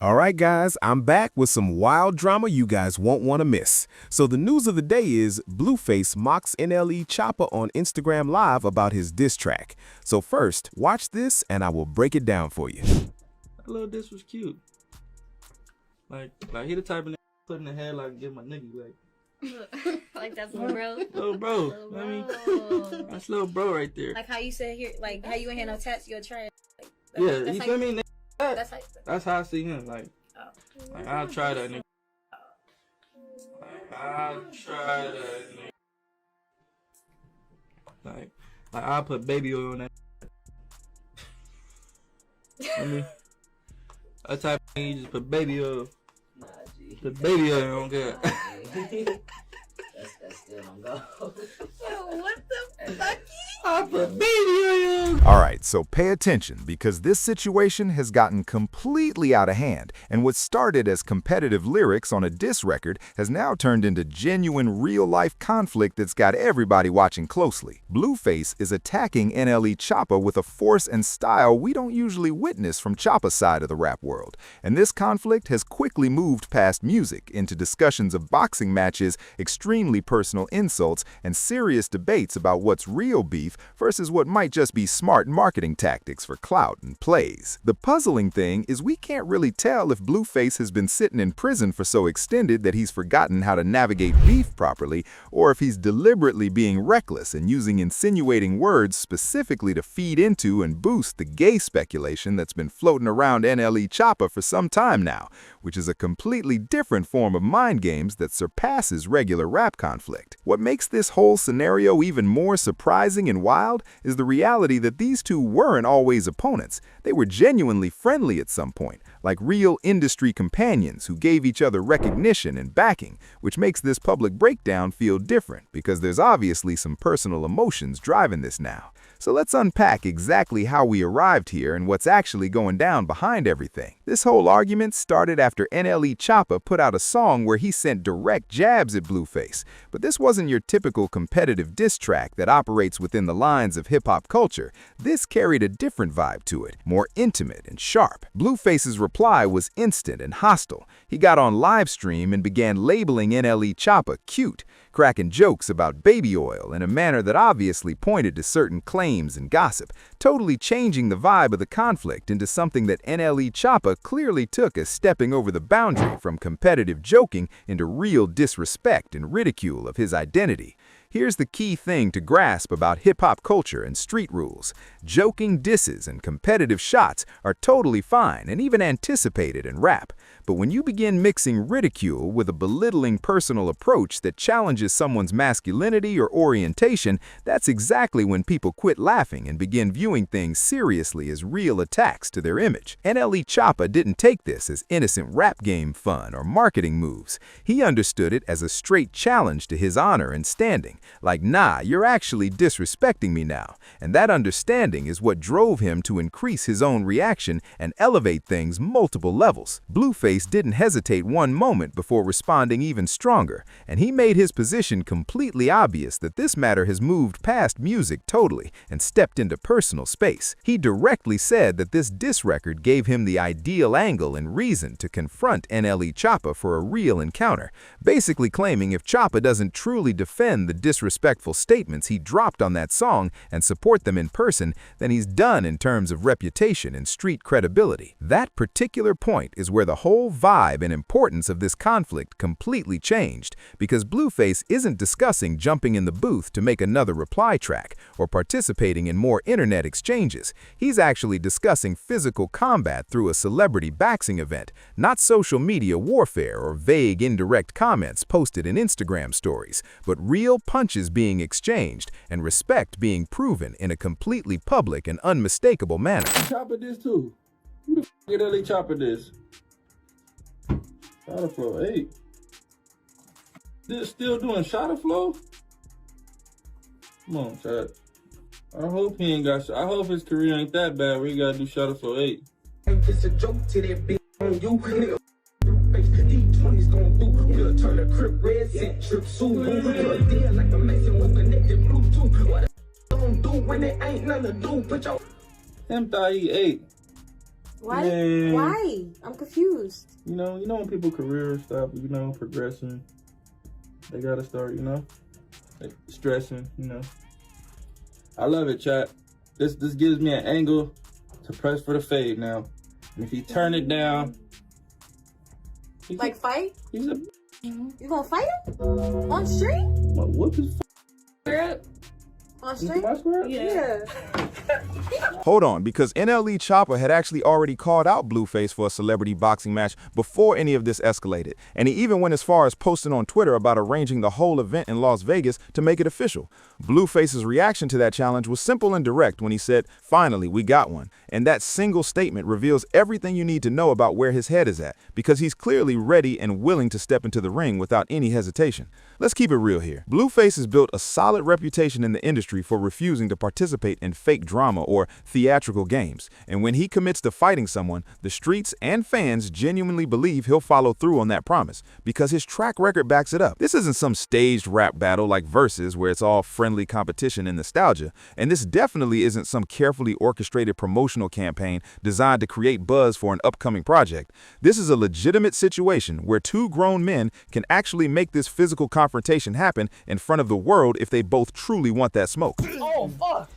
All right, guys, I'm back with some wild drama you guys won't want to miss. So the news of the day is Blueface mocks NLE Choppa on Instagram Live about his diss track. So first, watch this and I will break it down for you. That little diss was cute. Like he the type of nigga put in the head like give my nigga like that's little bro. Little bro. Little bro. I mean, that's little bro right there. Like how you said here, like how you ain't had no tats, you're trash. Like, yeah, you feel me? That's how I see him. Like I'll try that nigga. I'll try that nigga. Like I'll put baby oil on that. I mean, that type of thing you just put baby oil. Nah, G. Put baby oil, I don't care. That's still don't go. what the fuck? I put baby oil. All right, so pay attention because this situation has gotten completely out of hand, and what started as competitive lyrics on a diss record has now turned into genuine real-life conflict that's got everybody watching closely. Blueface is attacking NLE Choppa with a force and style we don't usually witness from Choppa's side of the rap world, and this conflict has quickly moved past music into discussions of boxing matches, extremely personal insults, and serious debates about what's real beef versus what might just be smart marketing tactics for clout and plays. The puzzling thing is we can't really tell if Blueface has been sitting in prison for so extended that he's forgotten how to navigate beef properly, or if he's deliberately being reckless and using insinuating words specifically to feed into and boost the gay speculation that's been floating around NLE Choppa for some time now, which is a completely different form of mind games that surpasses regular rap conflict. What makes this whole scenario even more surprising and wild is the reality that these two weren't always opponents. They were genuinely friendly at some point, like real industry companions who gave each other recognition and backing, which makes this public breakdown feel different because there's obviously some personal emotions driving this now. So let's unpack exactly how we arrived here and what's actually going down behind everything. This whole argument started after NLE Choppa put out a song where he sent direct jabs at Blueface. But this wasn't your typical competitive diss track that operates within the lines of hip-hop culture. This carried a different vibe to it, more intimate and sharp. Blueface's reply was instant and hostile. He got on livestream and began labeling NLE Choppa cute, cracking jokes about baby oil in a manner that obviously pointed to certain claims and gossip, totally changing the vibe of the conflict into something that NLE Choppa clearly took as stepping over the boundary from competitive joking into real disrespect and ridicule of his identity. Here's the key thing to grasp about hip-hop culture and street rules. Joking disses and competitive shots are totally fine and even anticipated in rap. But when you begin mixing ridicule with a belittling personal approach that challenges someone's masculinity or orientation, that's exactly when people quit laughing and begin viewing things seriously as real attacks to their image. NLE Choppa didn't take this as innocent rap game fun or marketing moves. He understood it as a straight challenge to his honor and standing. Like, nah, you're actually disrespecting me now. And that understanding is what drove him to increase his own reaction and elevate things multiple levels. Blueface didn't hesitate one moment before responding even stronger, and he made his position completely obvious that this matter has moved past music totally and stepped into personal space. He directly said that this diss record gave him the ideal angle and reason to confront NLE Choppa for a real encounter, basically claiming if Choppa doesn't truly defend the disrespectful statements he dropped on that song and support them in person, then he's done in terms of reputation and street credibility. That particular point is where the whole vibe and importance of this conflict completely changed, because Blueface isn't discussing jumping in the booth to make another reply track or participating in more internet exchanges. He's actually discussing physical combat through a celebrity boxing event, not social media warfare or vague indirect comments posted in Instagram stories, but real punches being exchanged and respect being proven in a completely public and unmistakable manner. Choppa this too. Who the f*** did NLE Choppa this? Shot flow 8. This still doing shot flow? Come on, Chad. I hope he ain't got. I hope his career ain't that bad where he gotta do shot flow 8. It's a joke to that bitch on you, nigga. D20's gon' do. We'll turn the crib red, sit trip soon. Deal like a Mason with connected Bluetooth. What a don't do when it ain't nothing to do. Put your Him thought he ate. Why? Man. Why? I'm confused. You know when people careers stop, progressing, they gotta start, like stressing, I love it, chat. This gives me an angle to press for the fade now. And if he turn it down, like fight? He's a. You gonna fight him on stream? Whoop his On stream? Yeah. Hold on, because NLE Choppa had actually already called out Blueface for a celebrity boxing match before any of this escalated, and he even went as far as posting on Twitter about arranging the whole event in Las Vegas to make it official. Blueface's reaction to that challenge was simple and direct when he said, "Finally, we got one." And that single statement reveals everything you need to know about where his head is at, because he's clearly ready and willing to step into the ring without any hesitation. Let's keep it real here. Blueface has built a solid reputation in the industry for refusing to participate in fake drama or theatrical games, and when he commits to fighting someone, the streets and fans genuinely believe he'll follow through on that promise, because his track record backs it up. This isn't some staged rap battle like Versus, where it's all friendly competition and nostalgia, and this definitely isn't some carefully orchestrated promotional campaign designed to create buzz for an upcoming project. This is a legitimate situation where two grown men can actually make this physical confrontation happen in front of the world if they both truly want that smoke. Oh, fuck.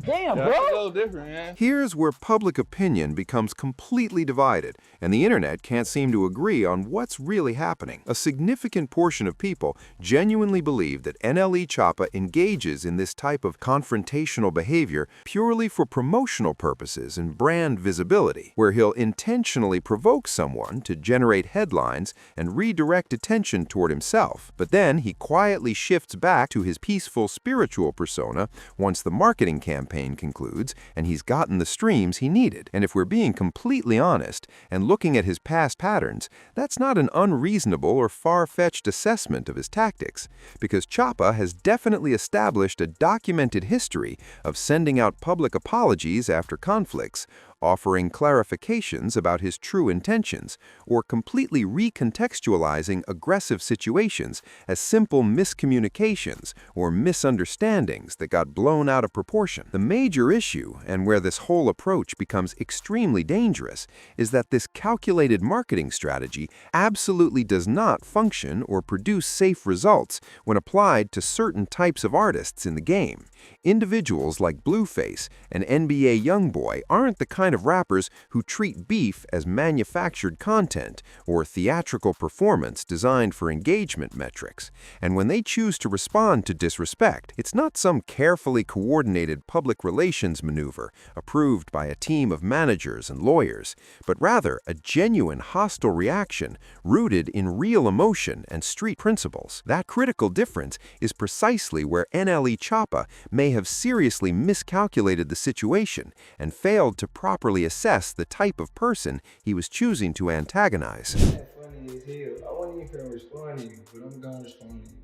Damn, bro. That's a little different, man. Here's where public opinion becomes completely divided, and the internet can't seem to agree on what's really happening. A significant portion of people genuinely believe that NLE Choppa engages in this type of confrontational behavior purely for promotional purposes and brand visibility, where he'll intentionally provoke someone to generate headlines and redirect attention toward himself. But then he quietly shifts back to his peaceful spiritual persona once the marketing campaign concludes and he's gotten the streams he needed. And if we're being completely honest and looking at his past patterns, that's not an unreasonable or far-fetched assessment of his tactics, because Choppa has definitely established a documented history of sending out public apologies after conflicts, offering clarifications about his true intentions, or completely recontextualizing aggressive situations as simple miscommunications or misunderstandings that got blown out of proportion. The major issue, and where this whole approach becomes extremely dangerous, is that this calculated marketing strategy absolutely does not function or produce safe results when applied to certain types of artists in the game. Individuals like Blueface and NBA Youngboy aren't the kind of rappers who treat beef as manufactured content or theatrical performance designed for engagement metrics. And when they choose to respond to disrespect, it's not some carefully coordinated public relations maneuver approved by a team of managers and lawyers, but rather a genuine hostile reaction rooted in real emotion and street principles. That critical difference is precisely where NLE Choppa may have seriously miscalculated the situation and failed to properly assess the type of person he was choosing to antagonize. That's funny as hell. I wasn't even respond to you, but I'm gonna respond to you,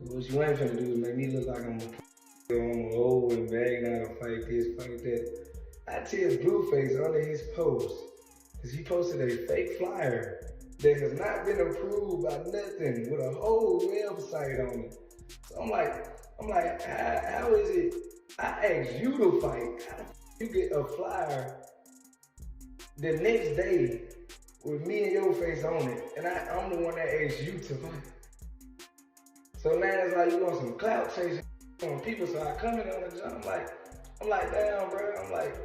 cuz what you ain't finna do is make me look like I'm old and begging out to fight this, fight that. I tell Blueface under his post, because he posted a fake flyer that has not been approved by nothing with a whole website on it. So I'm like, how is it? I asked you to fight. How you get a flyer the next day with me and your face on it, and I'm the one that asked you to fight. So now it's like you want some clout chasing on people, so I come in on the job. I'm like, damn, bro. I'm like,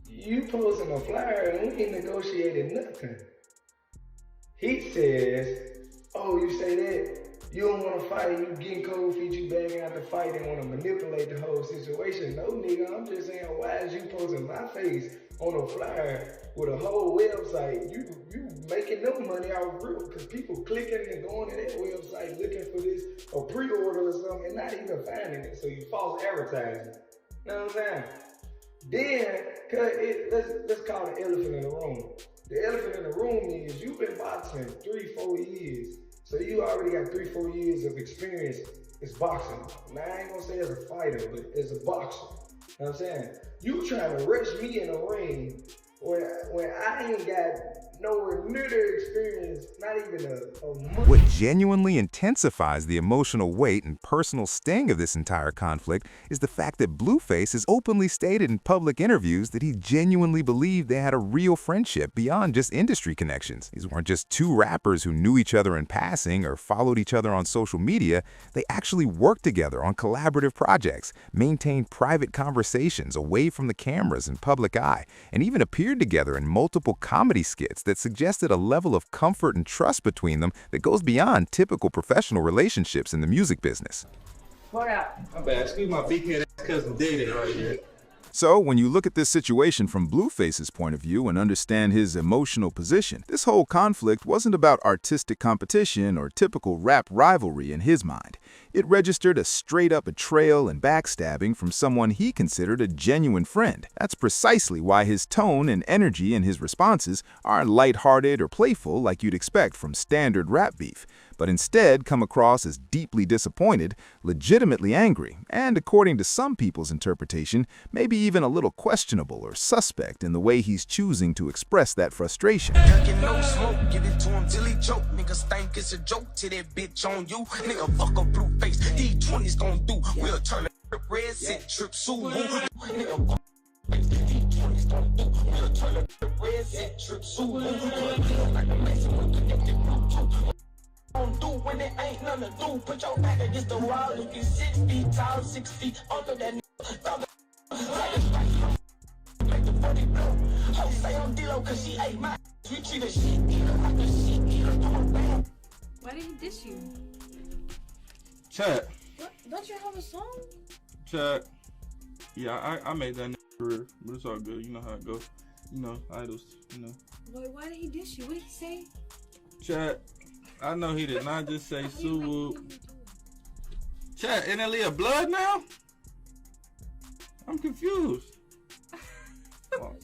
you posting a flyer and we ain't negotiated nothing. He says, oh, you say that? You don't want to fight, you getting cold feet, you begging out to fight and want to manipulate the whole situation. No, nigga, I'm just saying, why is you posting my face on a flyer with a whole website? You making no money out real, because people clicking and going to that website looking for this, or pre-order or something, and not even finding it. So you false advertising. You know what I'm saying? Then, let's call the elephant in the room. The elephant in the room is you've been boxing 3-4 years. So you already got 3-4 years of experience as boxing. Now I ain't gonna say as a fighter, but as a boxer. You know what I'm saying? You trying to rush me in a ring when I ain't got nowhere near their experience, not even a month. What genuinely intensifies the emotional weight and personal sting of this entire conflict is the fact that Blueface has openly stated in public interviews that he genuinely believed they had a real friendship beyond just industry connections. These weren't just two rappers who knew each other in passing or followed each other on social media. They actually worked together on collaborative projects, maintained private conversations away from the cameras and public eye, and even appeared together in multiple comedy skits that suggested a level of comfort and trust between them that goes beyond typical professional relationships in the music business. What up? My bad. Excuse my big head ass cousin David right here. So, when you look at this situation from Blueface's point of view and understand his emotional position, this whole conflict wasn't about artistic competition or typical rap rivalry in his mind. It registered a straight-up betrayal and backstabbing from someone he considered a genuine friend. That's precisely why his tone and energy in his responses aren't lighthearted or playful like you'd expect from standard rap beef, but instead come across as deeply disappointed, legitimately angry, and according to some people's interpretation, maybe even a little questionable or suspect in the way he's choosing to express that frustration. No smoke, give it to him till he choke. Niggas think it's a joke to that bitch on you. Nigga, fuck a Blueface. D20's gon' do. We'll turn a red set trip Subaru. Nigga, fuck D20's gon' do. We'll turn a red set trip Subaru. Like a Mason with connected Bluetooth. Don't do when it ain't nothing to do. Put your back against the wall. If you 6 feet tall, 6 feet under that nigga. Make the 40 blow. Ho say I'm D-Lo cause she ate my. We treat a shit like a shit. Why did he diss you? Chat. What? Don't you have a song? Chat. Yeah, I made that career, but it's all good. You know how it goes. You know, idols, you know. Why did he diss you? What did he say? Chat. I know he did not just say Suwu. Chat, NLE a blood now? I'm confused. Oh,